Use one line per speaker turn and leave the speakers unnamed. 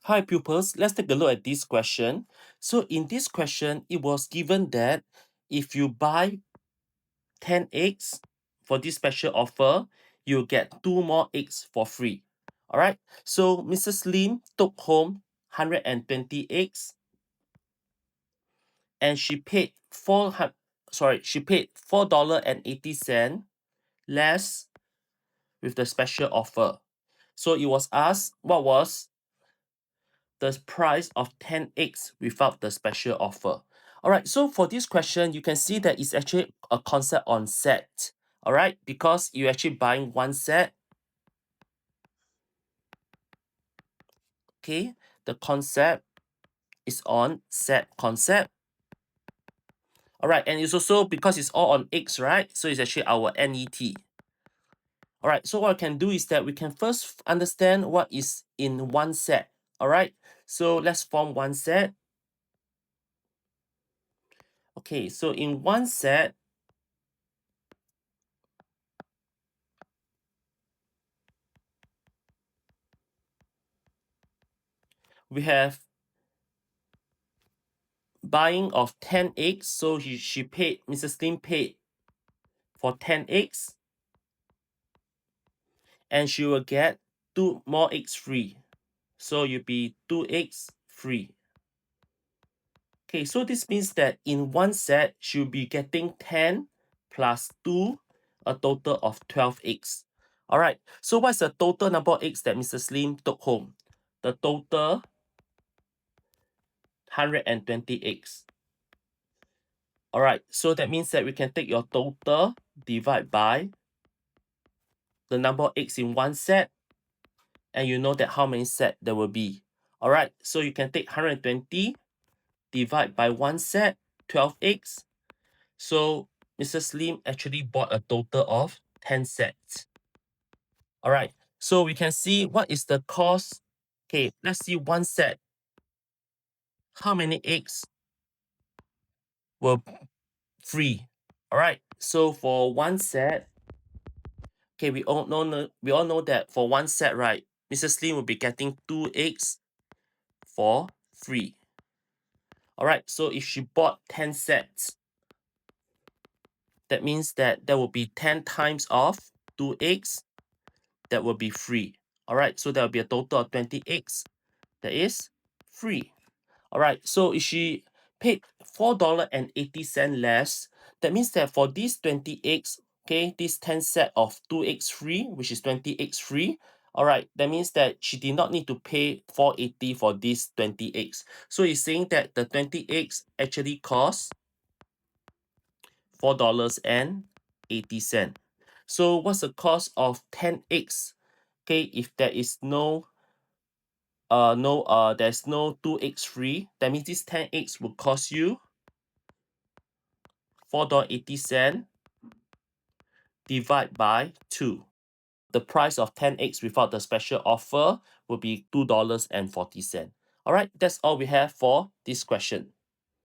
Hi pupils, let's take a look at this question. So in this question, it was given that if you buy 10 eggs for this special offer, you'll get 2 more eggs for free. Alright, so Mrs. Lim took home 120 eggs and she paid $4.80 less with the special offer. So it was asked what was the price of 10 eggs without the special offer. Alright, so for this question, you can see that it's actually a concept on set. Alright, because you're actually buying one set. Okay, the concept is on set concept. Alright, and it's also because it's all on eggs, right? So it's actually our NET. Alright, so what I can do is that we can first understand what is in one set. Alright, so let's form one set. Okay, so in one set, we have buying of 10 eggs. So Mrs. Lim paid for 10 eggs. And she will get 2 more eggs free. So you'll be 2 eggs free. Okay, so this means that in one set, she'll be getting 10 plus 2, a total of 12 eggs. Alright, so what's the total number of eggs that Mrs. Lim took home? The total 120 eggs. Alright, so that means that we can take your total divide by the number of eggs in one set, and you know that how many set there will be. Alright, so you can take 120 divide by one set, 12 eggs. So Mrs. Lim actually bought a total of 10 sets. Alright, so we can see what is the cost. Okay, let's see one set. How many eggs were free? Alright, so for one set, okay, we all know that for one set, right, Mrs. Lim will be getting 2 eggs for free. Alright, so if she bought 10 sets, that means that there will be 10 times of 2 eggs that will be free. Alright, so there will be a total of 20 eggs that is free. Alright, so if she paid $4.80 less, that means that for these 20 eggs, okay, this 10 set of 2 eggs free, which is 20 eggs free, alright, that means that she did not need to pay $4.80 for these 20 eggs. So it's saying that the 20 eggs actually cost $4.80. So what's the cost of 10 eggs? Okay, if there is there's no 2 eggs free, that means this 10 eggs will cost you $4.80 divide by 2. The price of 10 eggs without the special offer will be $2.40. Alright, that's all we have for this question.